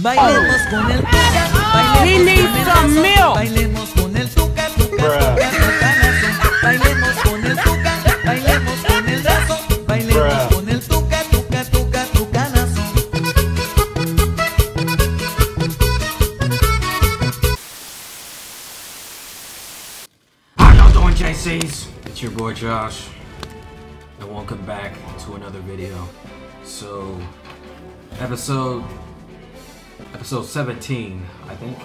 Bailemos con el tuca, He needs some milk. bailemos con el tuca, tucanazo. Bailemos con el tuca, bailemos con el raso, bailemos con el tuca, tucanazo. How y'all doing, JCs? It's your boy Josh, and welcome back to another video. So, episode 17, I think,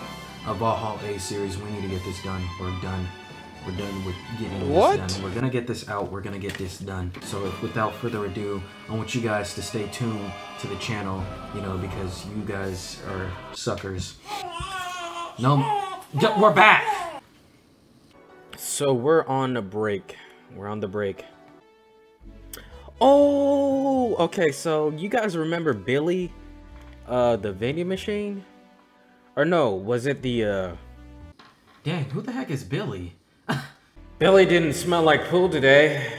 of Valhalla series. We need to get this done. We're done with getting this done. We're gonna get this out. We're gonna get this done. So, without further ado, I want you guys to stay tuned to the channel, you know, because you guys are suckers. No, we're back. So we're on the break. We're on the break. Oh, okay. So you guys remember Billy, the vending machine? Or no, was it the Dang, who the heck is Billy? Billy didn't smell like poo today.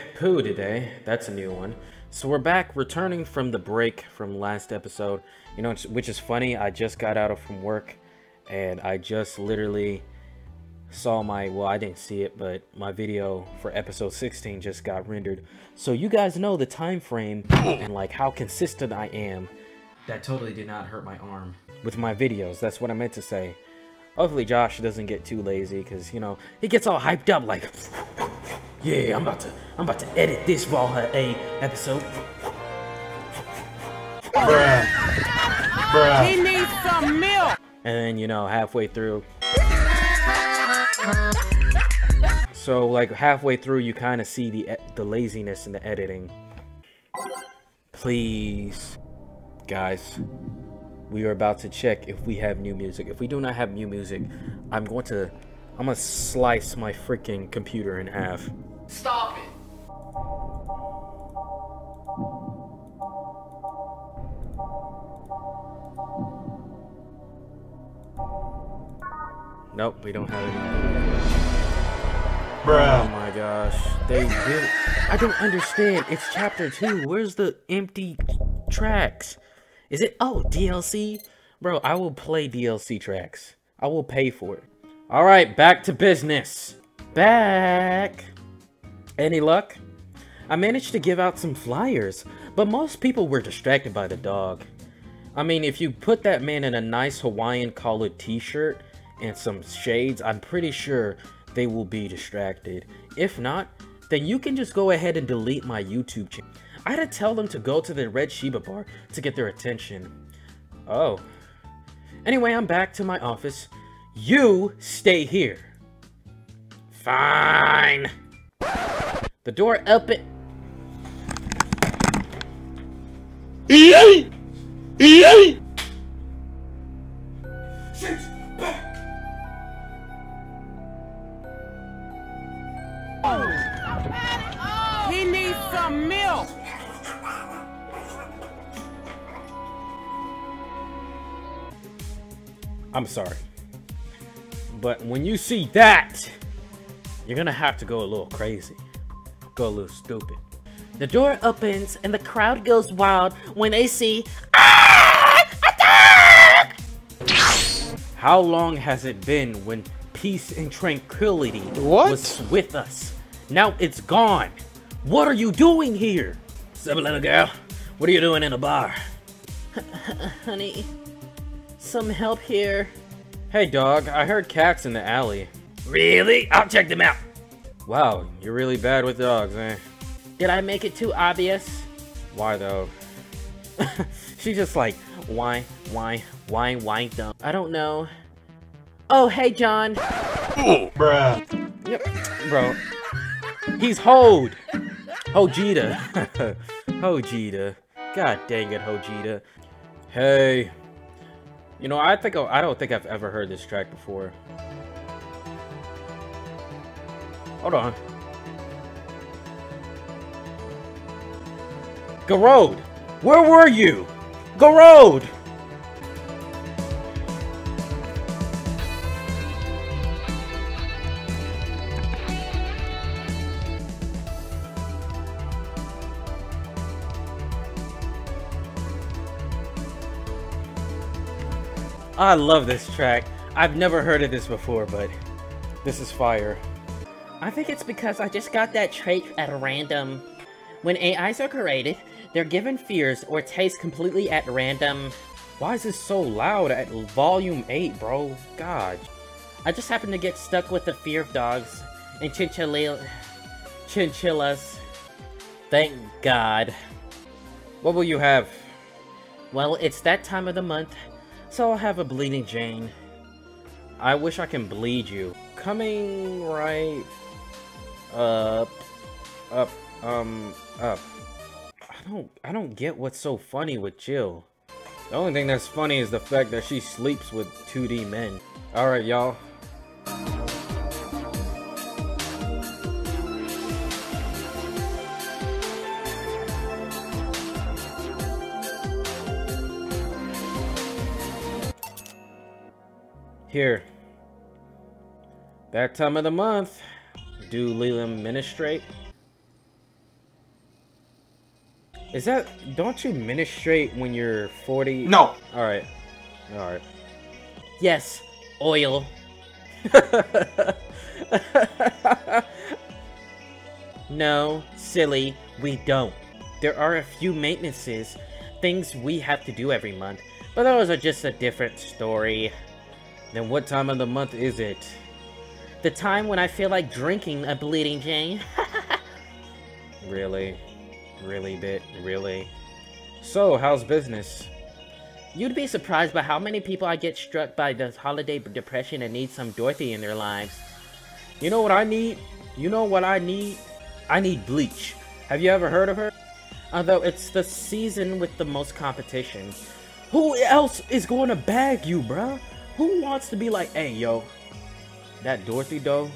That's a new one. So we're back, returning from the break from last episode. You know, which is funny. I just got out from work, and I just literally saw my, well, I didn't see it, but my video for episode 16 just got rendered. So you guys know the time frame and like how consistent I am. That totally did not hurt my arm with my videos. That's what I meant to say. Hopefully Josh doesn't get too lazy, because you know he gets all hyped up like, yeah, I'm about to edit this Valhalla episode. Bruh. He needs some milk. And then, you know, halfway through, so like halfway through, you kind of see the laziness in the editing. Please, guys, we are about to check if we have new music. If we do not have new music, I'm gonna slice my freaking computer in half. Stop it. Nope, we don't have any. Bruh. Oh my gosh, they really, I don't understand. It's chapter 2. Where's the empty tracks? Is it, oh, DLC? Bro, I will play DLC tracks. I will pay for it. All right, back to business. Back. Any luck? I managed to give out some flyers, but most people were distracted by the dog. I mean, if you put that man in a nice Hawaiian collared t-shirt and some shades, I'm pretty sure they will be distracted. If not, then you can just go ahead and delete my YouTube channel. I had to tell them to go to the Red Shiba bar to get their attention. Oh. Anyway, I'm back to my office. You stay here. Fine. The door open. He needs some milk. I'm sorry, but when you see that, you're gonna have to go a little crazy. Go a little stupid. The door opens and the crowd goes wild when they see attack! How long has it been when peace and tranquility was with us? Now it's gone. What are you doing here? What's up, little girl? What are you doing in a bar? Honey, some help here. Hey dog, I heard cats in the alley. Really? I'll check them out. Wow, you're really bad with dogs, eh? Did I make it too obvious? Why though? She's just like, why though? I don't know. Oh, hey John. Bruh. Yep, bro. He's Hode. Hojita. Hojita. God dang it, Hojita. Hey. You know, I don't think I've ever heard this track before. Hold on. Garode! Where were you? Garode! I love this track. I've never heard of this before, but this is fire. I think it's because I just got that trait at random. When AIs are created, they're given fears or tastes completely at random. Why is this so loud at volume 8, bro? God. I just happen to get stuck with the fear of dogs and chinchillas. Thank God. What will you have? Well, it's that time of the month, So I'll have a bleeding Jane. I wish I can bleed you. Coming right up. I don't get what's so funny with Jill. The only thing that's funny is the fact that she sleeps with 2D men. Alright, y'all. Here. That time of the month. Do Leland ministrate? Is that... Don't you ministrate when you're 40? No. Alright. Alright. yes, oil. No, silly, we don't. There are a few maintenances, things we have to do every month, but those are just a different story. Then what time of the month is it? The time when I feel like drinking a bleeding Jane. Really? Really, bit? Really? So, how's business? You'd be surprised by how many people I get struck by the holiday depression and need some Dorothy in their lives. You know what I need? You know what I need? I need bleach. Have you ever heard of her? Although it's the season with the most competition. Who else is going to bag you, bruh? Who wants to be like, hey, yo, that Dorothy, though,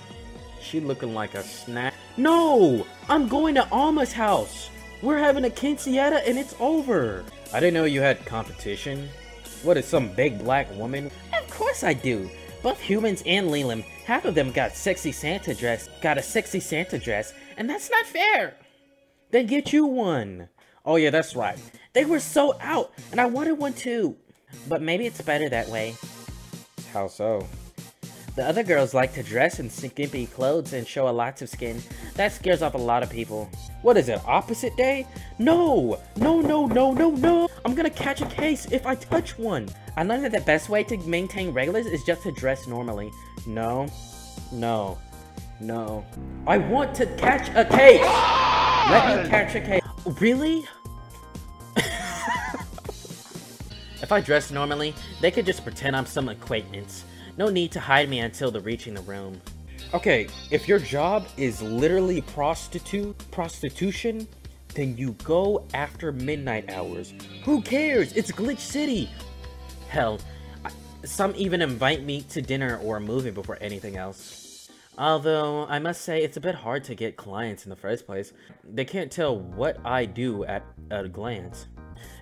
she looking like a snack. No! I'm going to Alma's house. We're having a quinceañera and it's over. I didn't know you had competition. What is some big black woman? Of course I do. Both humans and Leland, half of them got a sexy Santa dress, and that's not fair. Then get you one. Oh yeah, that's right. They were so out, and I wanted one too. But maybe it's better that way. How so? The other girls like to dress in skimpy clothes and show a lot of skin. That scares off a lot of people. What is it, opposite day? No! No, no, no, no, no! I'm gonna catch a case if I touch one! I learned that the best way to maintain regulars is just to dress normally. No. No. No. I want to catch a case! Let me catch a case. Really? If I dress normally, they could just pretend I'm some acquaintance. No need to hide me until they're reaching the room. Okay, if your job is literally prostitution, then you go after midnight hours. Who cares? It's Glitch City! Hell, some even invite me to dinner or a movie before anything else. Although, I must say, it's a bit hard to get clients in the first place. They can't tell what I do at a glance.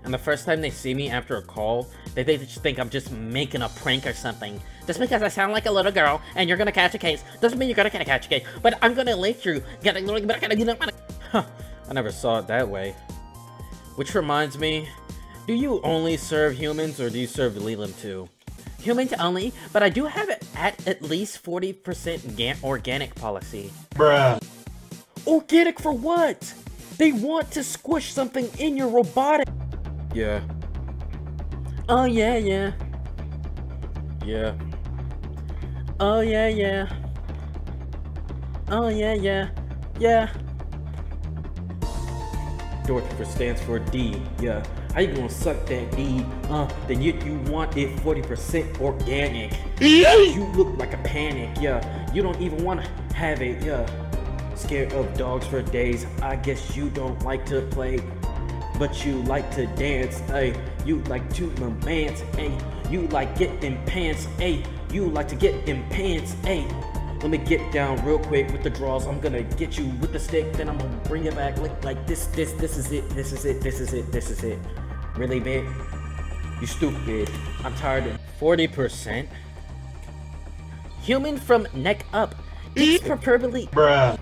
And the first time they see me after a call, they just think I'm just making a prank or something. Just because I sound like a little girl and you're gonna catch a case, doesn't mean you're gonna catch a case. But I'm gonna lynch you. Huh, I never saw it that way. Which reminds me, do you only serve humans or do you serve Leland too? Humans only, but I do have it at least 40% organic policy. Bruh. Organic for what? They want to squish something in your robotic. Yeah. Oh yeah, yeah. Yeah. Oh yeah, yeah. Oh yeah, yeah. Yeah. Dorothy stands for D. Yeah. How you gonna suck that D? Then you want it 40% organic. You look like a panic. Yeah. You don't even want to have it. Yeah. Scared of dogs for days. I guess you don't like to play, but you like to dance. Hey, you like to romance. Hey, you like getting pants. Hey, you like to get in pants. Hey, let me get down real quick with the draws. I'm gonna get you with the stick, then I'm gonna bring it back like this. This is it. This is it. This is it. This is it. Really, big? You stupid. I'm tired of 40%. Human from neck up. Eats preferably. Bruh.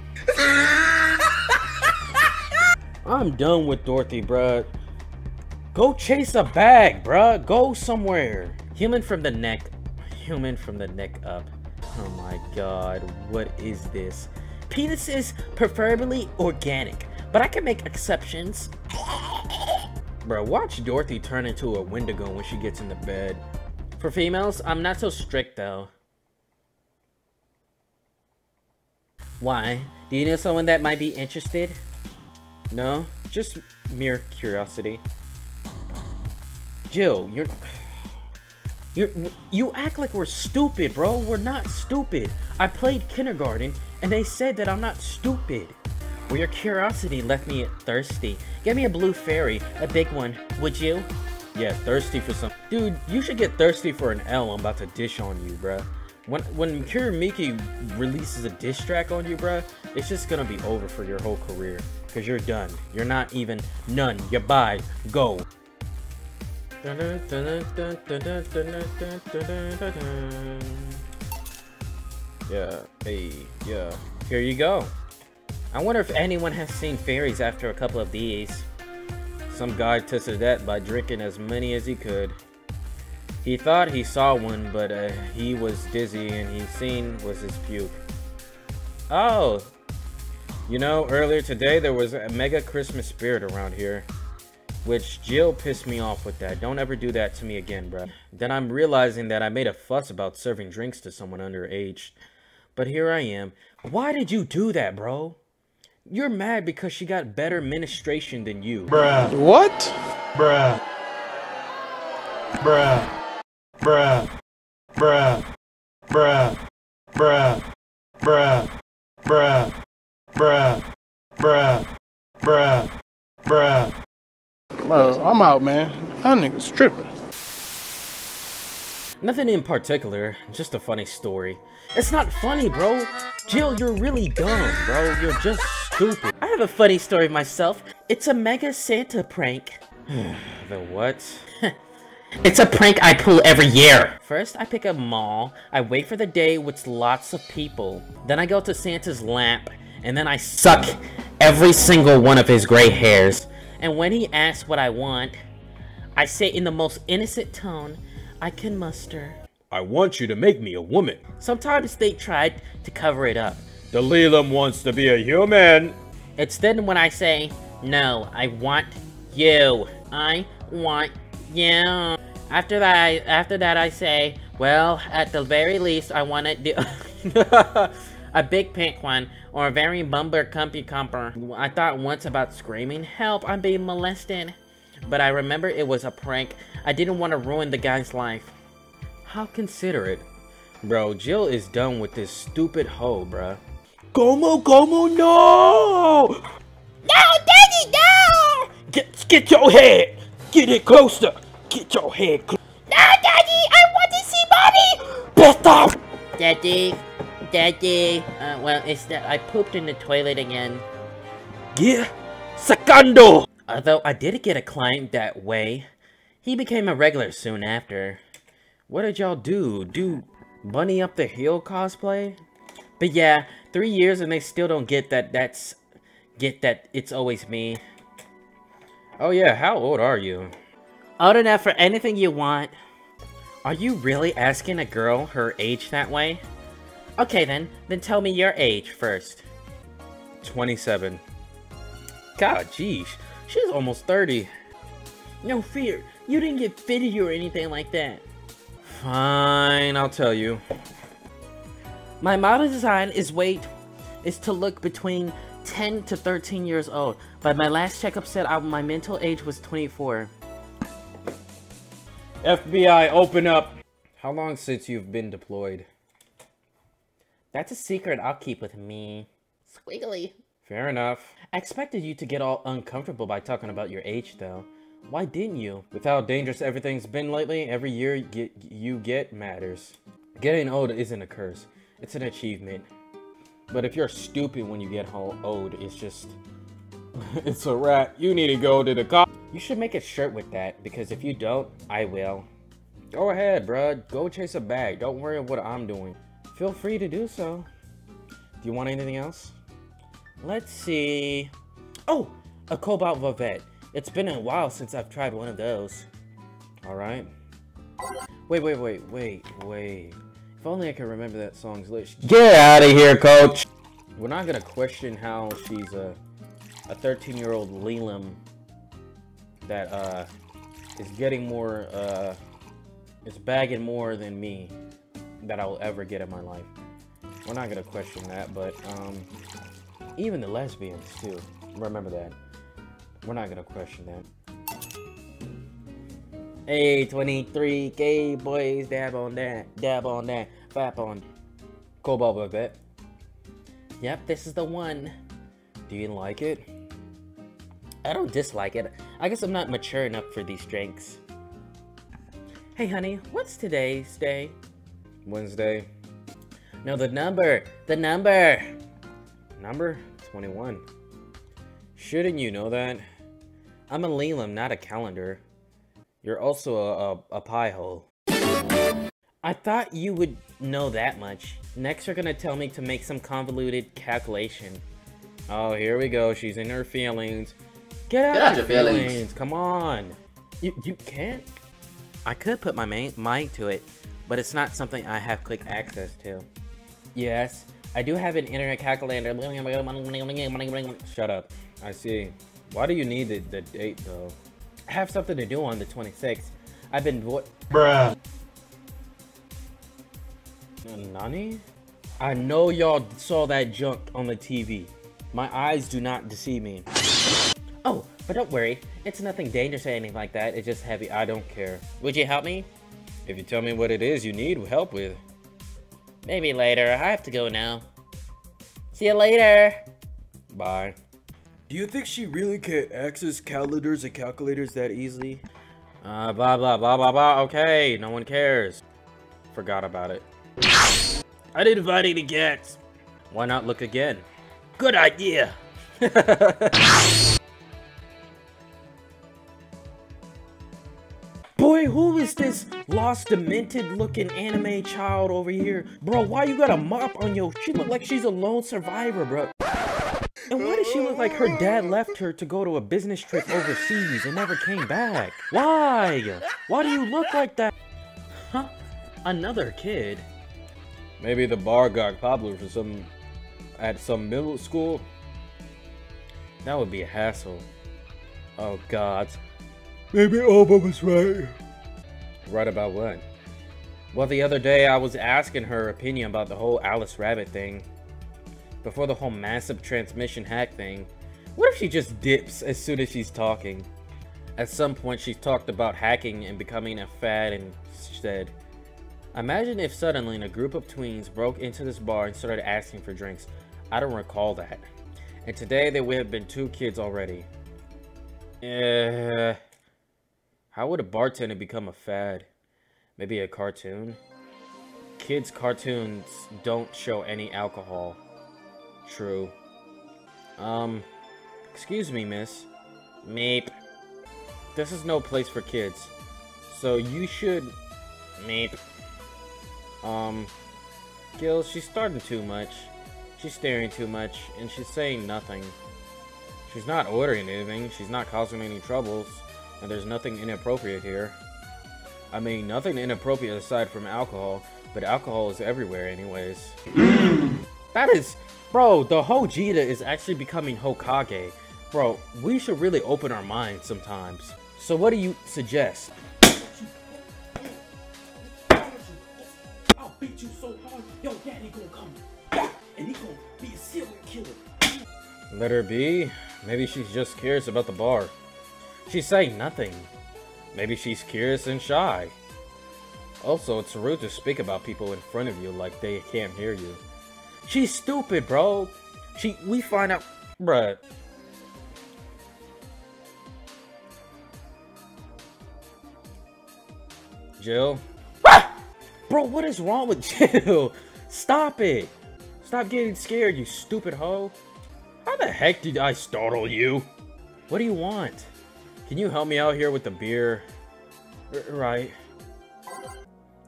I'm done with Dorothy, bruh. Go chase a bag, bruh. Go somewhere. Human from the neck up. Oh my god, what is this? Penises, preferably organic, but I can make exceptions. Bro, watch Dorothy turn into a Wendigo when she gets into bed. For females, I'm not so strict though. Why? Do you know someone that might be interested? No, just mere curiosity. Jill, you act like we're stupid, bro. We're not stupid. I played kindergarten, and they said that I'm not stupid. Well, your curiosity left me thirsty. Get me a blue fairy, a big one, would you? Yeah, thirsty for some. Dude, you should get thirsty for an L I'm about to dish on you, bruh. When Kiramiki releases a diss track on you, bruh, it's just gonna be over for your whole career. Cause you're done. You're not even none. You're bye. Go. Yeah, hey, yeah. Here you go. I wonder if anyone has seen fairies after a couple of these. Some guy tested that by drinking as many as he could. He thought he saw one, but he was dizzy and he seen was his puke. Oh! You know, earlier today there was a mega Christmas spirit around here. Which Jill pissed me off with that. Don't ever do that to me again, bruh. Then I'm realizing that I made a fuss about serving drinks to someone underage. But here I am. Why did you do that, bro? You're mad because she got better ministration than you. Bruh. What? Bruh. Bruh. Bruh. Bruh. Bruh. Bruh. Bruh. Bruh. Bruh. Bruh. Bruh. Bruh. Bro, I'm out, man. That nigga's tripping. Nothing in particular, just a funny story. It's not funny, bro. Jill, you're really dumb, bro. You're just stupid. I have a funny story myself. It's a mega Santa prank. The what? It's a prank I pull every year. First, I pick a mall. I wait for the day with lots of people. Then I go to Santa's lamp, and then I suck every single one of his gray hairs. And when he asks what I want, I say in the most innocent tone I can muster, I want you to make me a woman. Sometimes they tried to cover it up. Delilah wants to be a human. It's then when I say, no, I want you. I want you. After that I say, well, at the very least, I want it a big pink one, or a very bumper comfy comper. I thought once about screaming, help, I'm being molested. But I remember it was a prank. I didn't want to ruin the guy's life. How considerate. Bro, Jill is done with this stupid hoe, bruh. Como, no! No, Daddy, no! Get your head! Get it closer! Get your head closer! No, Daddy, I want to see Mommy! Better! Daddy, well, it's that I pooped in the toilet again. Yeah, sacando! Although I did get a client that way, he became a regular soon after. What did y'all do? Do Bunny Up the Hill cosplay? But yeah, 3 years and they still don't get that it's always me. Oh yeah, how old are you? Old enough for anything you want. Are you really asking a girl her age that way? Okay then tell me your age first. 27. God, geez, she's almost 30. No fear, you didn't get fitted or anything like that. Fine, I'll tell you. My model design is to look between 10 to 13 years old, but my last checkup said my mental age was 24. FBI, open up! How long since you've been deployed? That's a secret I'll keep with me. Squiggly. Fair enough. I expected you to get all uncomfortable by talking about your age, though. Why didn't you? With how dangerous everything's been lately, every year you get matters. Getting old isn't a curse. It's an achievement. But if you're stupid when you get old, it's just... it's a rat. You need to go to the cop. You should make a shirt with that, because if you don't, I will. Go ahead, bruh. Go chase a bag. Don't worry about what I'm doing. Feel free to do so. Do you want anything else? Let's see... Oh! A Cobalt Vivette. It's been a while since I've tried one of those. Alright. Wait. If only I could remember that song's lyrics. Get out of here, coach. We're not gonna question how she's a 13-year-old Leland that is getting more is bagging more than me that I'll ever get in my life. We're not gonna question that, but even the lesbians too. Remember that. We're not gonna question that. Hey, 23 gay boys, dab on that, fap on. Cobalt Babette. Yep, this is the one. Do you like it? I don't dislike it. I guess I'm not mature enough for these drinks. Hey, honey, what's today's day? Wednesday. No, the number. Number? 21. Shouldn't you know that? I'm a Leland, not a calendar. You're also a pie hole. I thought you would know that much. Next, you're gonna tell me to make some convoluted calculation. Oh, here we go. She's in her feelings. Get out your feelings. Come on. You can't? I could put my mind to it, but it's not something I have quick access to. Yes, I do have an internet calculator. Shut up. I see. Why do you need the date, though? I have something to do on the 26th. I've been Bruh. Nani? I know y'all saw that junk on the TV. My eyes do not deceive me. Oh, but don't worry. It's nothing dangerous or anything like that. It's just heavy. I don't care. Would you help me? If you tell me what it is you need help with. Maybe later. I have to go now. See you later. Bye. Do you think she really can access calendars and calculators that easily? Blah, blah, blah, blah, blah. Okay, no one cares. Forgot about it. I didn't find any cats. Why not look again? Good idea. Boy, who is this lost, demented-looking anime child over here? Bro, why you got a mop on your... She look like she's a lone survivor, bro. And why does she look like her dad left her to go to a business trip overseas and never came back? Why? Why do you look like that? Huh? Another kid? Maybe the bar got popular for at some middle school? That would be a hassle. Oh, God. Maybe Oba was right. Right about what? Well, the other day I was asking her opinion about the whole Alice Rabbit thing. Before the whole massive transmission hack thing. What if she just dips as soon as she's talking? At some point she's talked about hacking and becoming a fad and said, imagine if suddenly a group of tweens broke into this bar and started asking for drinks. I don't recall that. And today there would have been 2 kids already. How would a bartender become a fad? Maybe a cartoon? Kids' cartoons don't show any alcohol. True. Excuse me, miss. Meep. This is no place for kids. So you should... Meep. Gil, she's starting too much. She's staring too much, and she's saying nothing. She's not ordering anything, she's not causing any troubles, and there's nothing inappropriate here. I mean, nothing inappropriate aside from alcohol, but alcohol is everywhere anyways. That is... Bro, the Hojita is actually becoming Hokage. Bro, we should really open our minds sometimes. So what do you suggest? I'll beat you so hard, your daddy gonna come back, and he gonna be a serial killer. Let her be. Maybe she's just curious about the bar. She's saying nothing. Maybe she's curious and shy. Also, it's rude to speak about people in front of you like they can't hear you. She's stupid, bro. We find out, bruh. Jill? Bro, what is wrong with Jill? Stop it. Stop getting scared, you stupid hoe. How the heck did I startle you? What do you want? Can you help me out here with the beer? Right.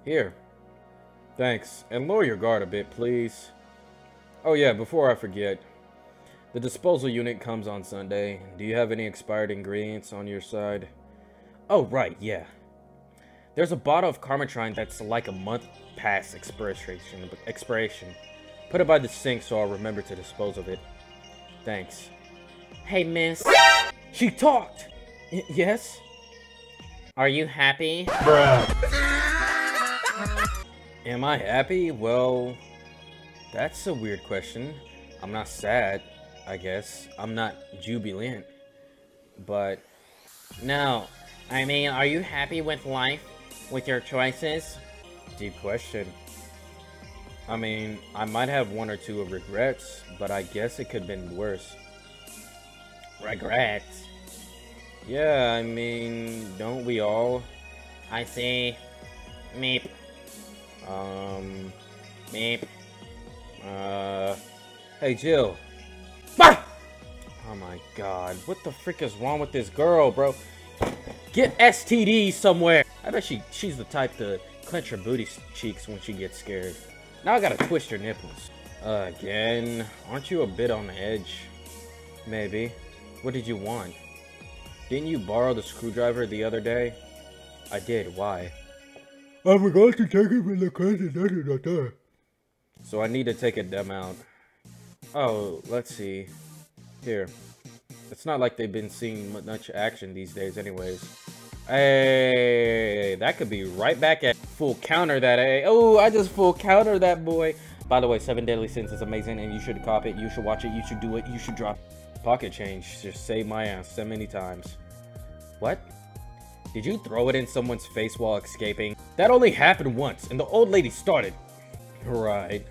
Here. Thanks. And lower your guard a bit, please. Oh yeah, before I forget. The disposal unit comes on Sunday. Do you have any expired ingredients on your side? Oh, right, yeah. There's a bottle of Carmitrine that's like a month past expiration. Put it by the sink so I'll remember to dispose of it. Thanks. Hey, miss. She talked! Yes? Are you happy? Am I happy? Well, that's a weird question. I'm not sad, I guess. I'm not jubilant. But... No. I mean, are you happy with life? With your choices? Deep question. I mean, I might have one or two of regrets, but I guess it could have been worse. Regrets? Yeah, I mean, don't we all? I see. Meep. Meep. Hey, Jill. Ah! Oh my god, what the frick is wrong with this girl, bro? Get STDs somewhere! I bet she's the type to clench her booty cheeks when she gets scared. Now I gotta twist her nipples. Again? Aren't you a bit on the edge? Maybe. What did you want? Didn't you borrow the screwdriver the other day? I did, why? I forgot to take it from the closet. So I need to take them out. Oh, let's see. Here. It's not like they've been seeing much action these days anyways. Hey, that could be right back at full counter that. Hey, oh, I just full counter that boy. By the way, 7 Deadly Sins is amazing and you should copy it, you should watch it, you should do it, you should drop pocket change. Just save my ass so many times. What? Did you throw it in someone's face while escaping? That only happened once and the old lady started. Right.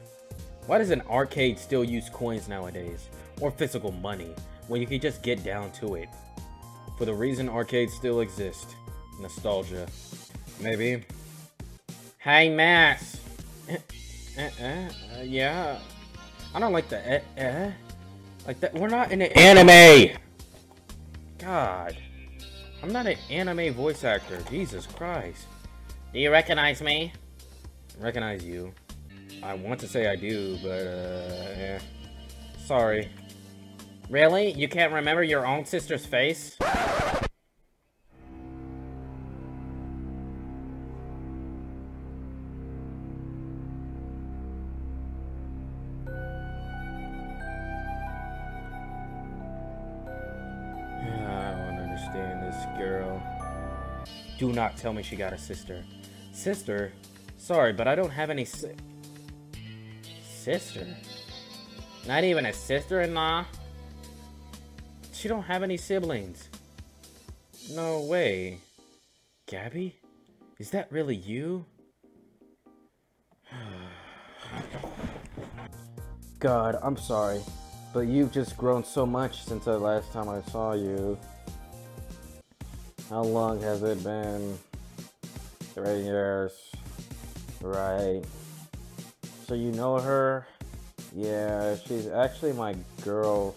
Why does an arcade still use coins nowadays? Or physical money, when you can just get down to it? For the reason arcades still exist. Nostalgia. Maybe. Hey, Mass. Yeah. I don't like the like that. We're not in an anime! God. I'm not an anime voice actor. Jesus Christ. Do you recognize me? Recognize you. I want to say I do, but, yeah. Sorry. Really? You can't remember your own sister's face? Do not tell me she got a sister. Sister? Sorry, but I don't have any sister? Not even a sister-in-law? She don't have any siblings. No way. Gabby? Is that really you? God, I'm sorry, but you've just grown so much since the last time I saw you. How long has it been? 3 years. Right. So you know her? Yeah, she's actually my girl,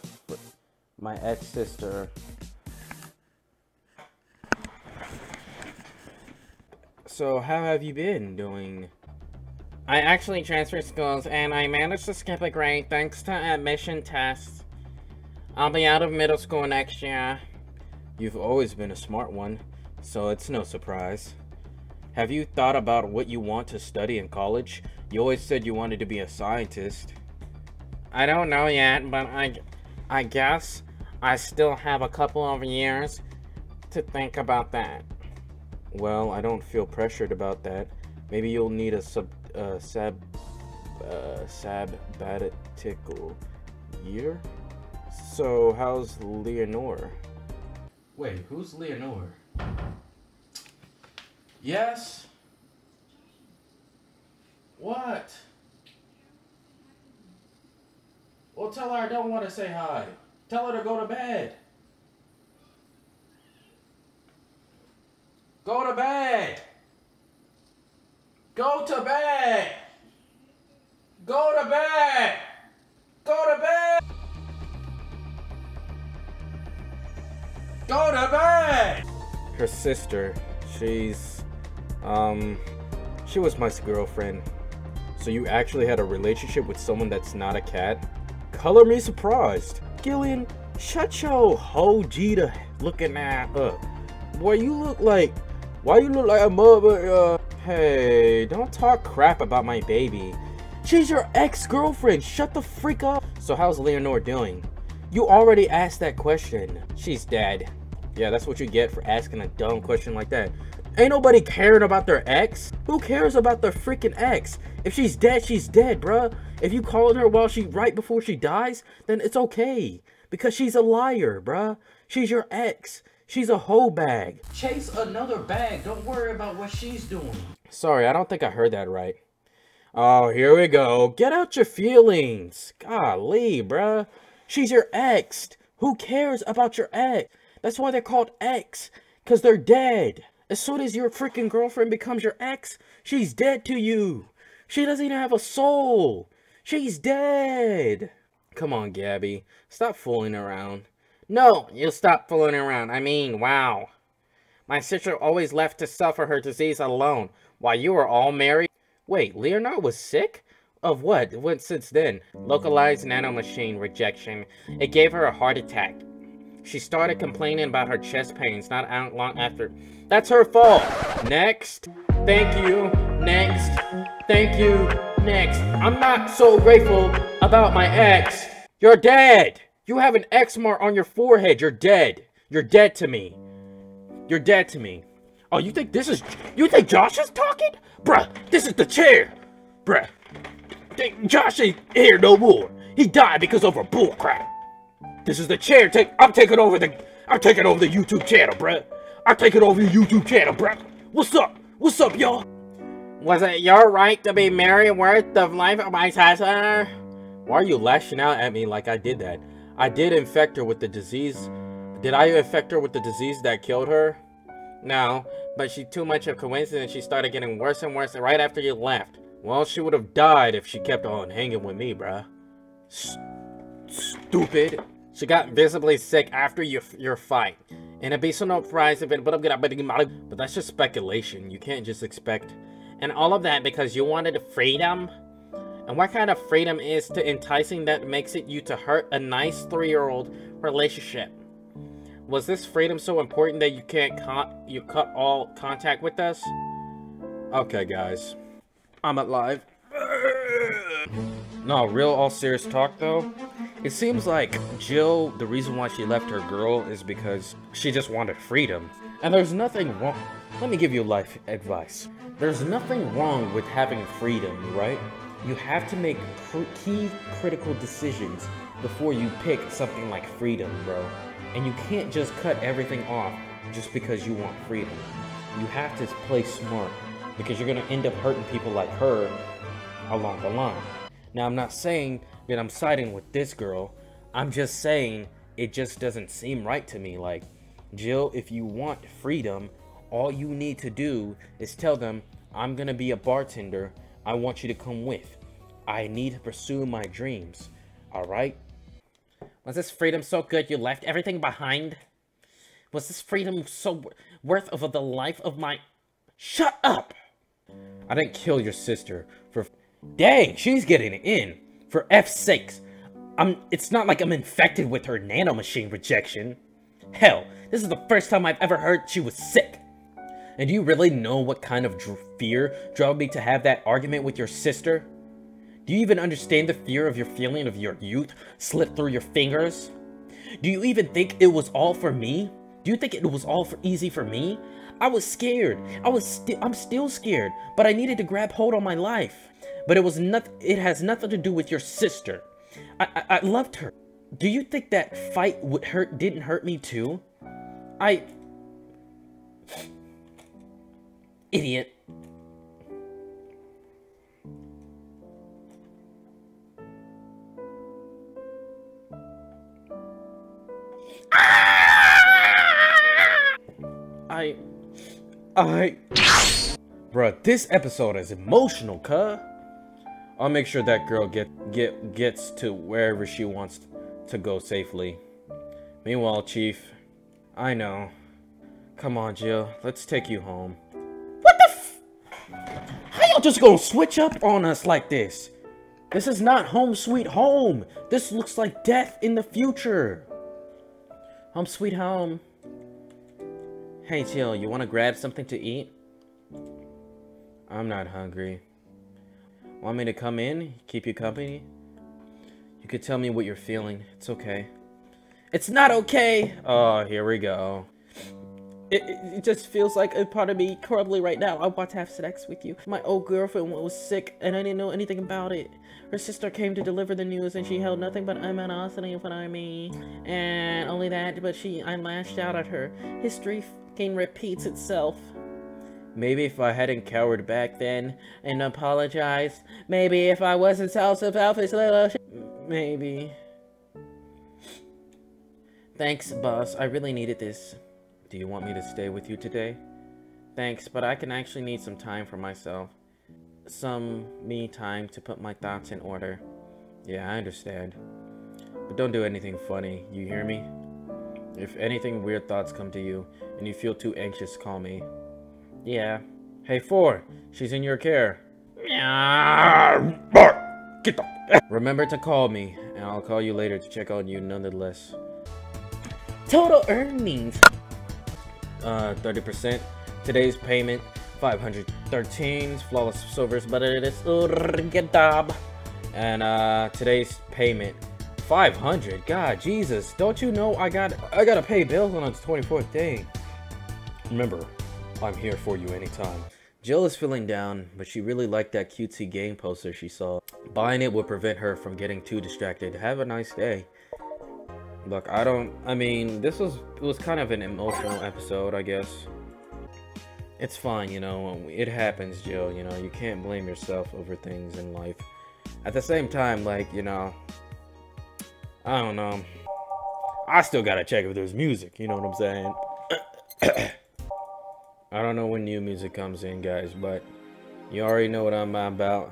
my ex-sister. So how have you been doing? I actually transferred schools and I managed to skip a grade thanks to admission tests. I'll be out of middle school next year. You've always been a smart one, so it's no surprise. Have you thought about what you want to study in college? You always said you wanted to be a scientist. I don't know yet, but I guess I still have a couple of years to think about that. Well, I don't feel pressured about that. Maybe you'll need a sabbatical year? So, how's Leonore? Wait, who's Leonore? Yes? What? Well, tell her I don't want to say hi. Tell her to go to bed. Go to bed. Go to bed. Go to bed. Go to bed. Go to bed. Her sister, she was my girlfriend. So you actually had a relationship with someone that's not a cat? Color me surprised. Gillian, shut your ho Gita looking at up. Boy, you look like Why you look like a mother? Hey, don't talk crap about my baby. She's your ex-girlfriend. Shut the freak up. So how's Leonore doing? You already asked that question. She's dead. Yeah, that's what you get for asking a dumb question like that. Ain't nobody caring about their ex. Who cares about their freaking ex? If she's dead, bruh. If you called her while right before she dies, then it's okay. Because she's a liar, bruh. She's your ex. She's a hoe bag. Chase another bag. Don't worry about what she's doing. Sorry, I don't think I heard that right. Oh, here we go. Get out your feelings. Golly, bruh. She's your ex. Who cares about your ex? That's why they're called ex. Because they're dead. As soon as your freaking girlfriend becomes your ex, she's dead to you. She doesn't even have a soul. She's dead. Come on, Gabby. Stop fooling around. No, you stop fooling around. I mean, wow. My sister always left to suffer her disease alone while you were all married. Wait, Leonore was sick? Of what? What since then? Localized nanomachine rejection. It gave her a heart attack. She started complaining about her chest pains not out long after. That's her fault. Next. Thank you. Next. Thank you. Next. I'm not so grateful about my ex. You're dead. You have an X mark on your forehead. You're dead. You're dead to me. You're dead to me. Oh, you think Josh is talking? Bruh, this is the chair. Bruh. Josh ain't here no more. He died because of a bullcrap. This is the chair. I'm taking over the YouTube channel, bruh. I'm taking over the YouTube channel, bruh. What's up? What's up, y'all? Was it your right to be married worth the life of my sister? Why are you lashing out at me like I did that? I did infect her with the disease. Did I infect her with the disease that killed her? No, but she too much of a coincidence. She started getting worse and worse right after you left. Well, she would have died if she kept on hanging with me, bruh. Stupid. She got visibly sick after your fight. And it'd be so no surprise if it, but that's just speculation. You can't just expect. And all of that because you wanted freedom? And what kind of freedom is to enticing that makes it you to hurt a nice 3-year-old relationship? Was this freedom so important that you can't cut all contact with us? Okay, guys. I'm alive. No, all serious talk though. It seems like Jill, the reason why she left her girl is because she just wanted freedom. And there's nothing wrong. Let me give you life advice. There's nothing wrong with having freedom, right? You have to make key critical decisions before you pick something like freedom, bro. And you can't just cut everything off just because you want freedom. You have to play smart because you're gonna end up hurting people like her along the line. Now, I'm not saying that I'm siding with this girl. I'm just saying it just doesn't seem right to me. Like, Jill, if you want freedom, all you need to do is tell them, I'm gonna be a bartender. I want you to come with. I need to pursue my dreams. All right? Was this freedom so good you left everything behind? Was this freedom so worth of the life of my... Shut up! I didn't kill your sister for... Dang, she's getting it in. For F's sakes. It's not like I'm infected with her nanomachine rejection. Hell, this is the first time I've ever heard she was sick. And do you really know what kind of fear drove me to have that argument with your sister? Do you even understand the fear of your feeling of your youth slipped through your fingers? Do you even think it was all for me? Do you think it was all easy for me? I was scared. I'm still scared, but I needed to grab hold on my life. But it has nothing to do with your sister. I loved her. Do you think that fight didn't hurt me too? Idiot. Bruh, this episode is emotional, cuh. I'll make sure that girl gets to wherever she wants to go safely. Meanwhile, Chief, I know. Come on, Jill, let's take you home. What the f- How y'all just gonna switch up on us like this? This is not home sweet home. This looks like death in the future. Home sweet home. Hey, Jill, you want to grab something to eat? I'm not hungry. Want me to come in? Keep you company? You could tell me what you're feeling. It's okay. It's not okay! Oh, here we go. It just feels like a part of me horribly right now. I want to have sex with you. My old girlfriend was sick and I didn't know anything about it. Her sister came to deliver the news and she held nothing but animosity for me. And only that, but I lashed out at her. History fucking repeats itself. Maybe if I hadn't cowered back then and apologized. Maybe if I wasn't selfish little shit. Maybe. Thanks, boss. I really needed this. Do you want me to stay with you today? Thanks, but I can actually need some time for myself. Some me time to put my thoughts in order. Yeah, I understand. But don't do anything funny, you hear me? If anything weird thoughts come to you, and you feel too anxious, call me. Yeah. Hey, 4! She's in your care. Get the Remember to call me, and I'll call you later to check on you nonetheless. Total earnings. 30%. Today's payment, 513. Flawless silvers, but it is Urgadab. And today's payment, 500. God, Jesus, don't you know I gotta pay bills on the 24th day. Remember, I'm here for you anytime. Jill is feeling down, but she really liked that cutesy game poster she saw. Buying it would prevent her from getting too distracted. Have a nice day. Look, I mean, it was kind of an emotional episode, I guess. It's fine, you know, it happens, Jill, you know, you can't blame yourself over things in life. At the same time, like, you know, I don't know. I still gotta check if there's music, you know what I'm saying? I don't know when new music comes in, guys, but you already know what I'm about.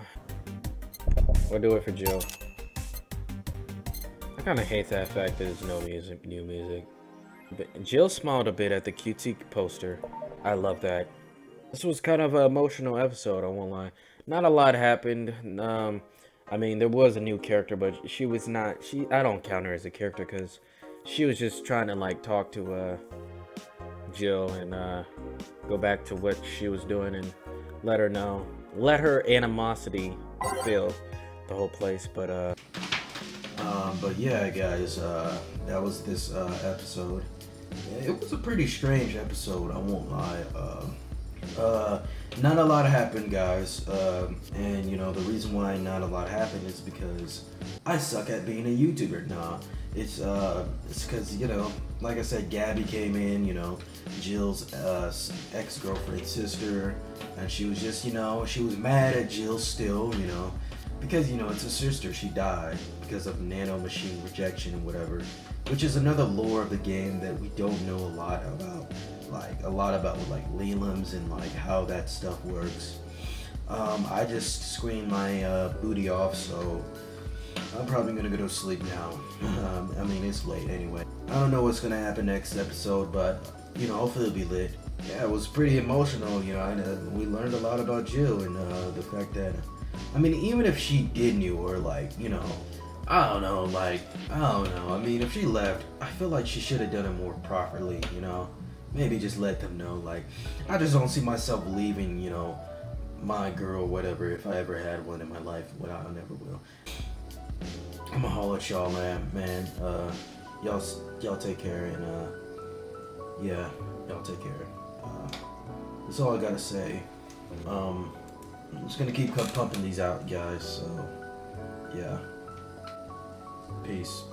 We'll do it for Jill. I kind of hate that fact that there's no new music. But Jill smiled a bit at the cutesy poster. I love that. This was kind of an emotional episode, I won't lie. Not a lot happened. I mean, there was a new character, but she was not... I don't count her as a character because she was just trying to, like, talk to Jill and go back to what she was doing and let her know. Let her animosity fill the whole place, but yeah, guys, that was this episode. It was a pretty strange episode, I won't lie. Not a lot happened, guys, and you know, the reason why not a lot happened is because I suck at being a YouTuber. Nah, it's because, you know, like I said, Gabby came in, you know, Jill's ex-girlfriend's sister, and she was just, you know, she was mad at Jill still, you know, because, you know, it's a sister. She died because of nanomachine rejection and whatever, which is another lore of the game that we don't know a lot about. Like, a lot about, like, Lelims and, like, how that stuff works. I just screamed my booty off, so I'm probably gonna go to sleep now. I mean, it's late anyway. I don't know what's gonna happen next episode, but, you know, hopefully it'll be lit. Yeah, it was pretty emotional, you know, we learned a lot about Jill and the fact that, I mean, even if she did knew, or, like, you know, I don't know, like, I don't know. I mean, if she left, I feel like she should have done it more properly, you know? Maybe just let them know, like, I just don't see myself leaving, you know, my girl, whatever, if I ever had one in my life. Well, I never will. I'm gonna holler at y'all, man. Y'all take care, and, yeah, y'all take care. That's all I gotta say. I'm just gonna keep pumping these out, guys, so, yeah. Peace.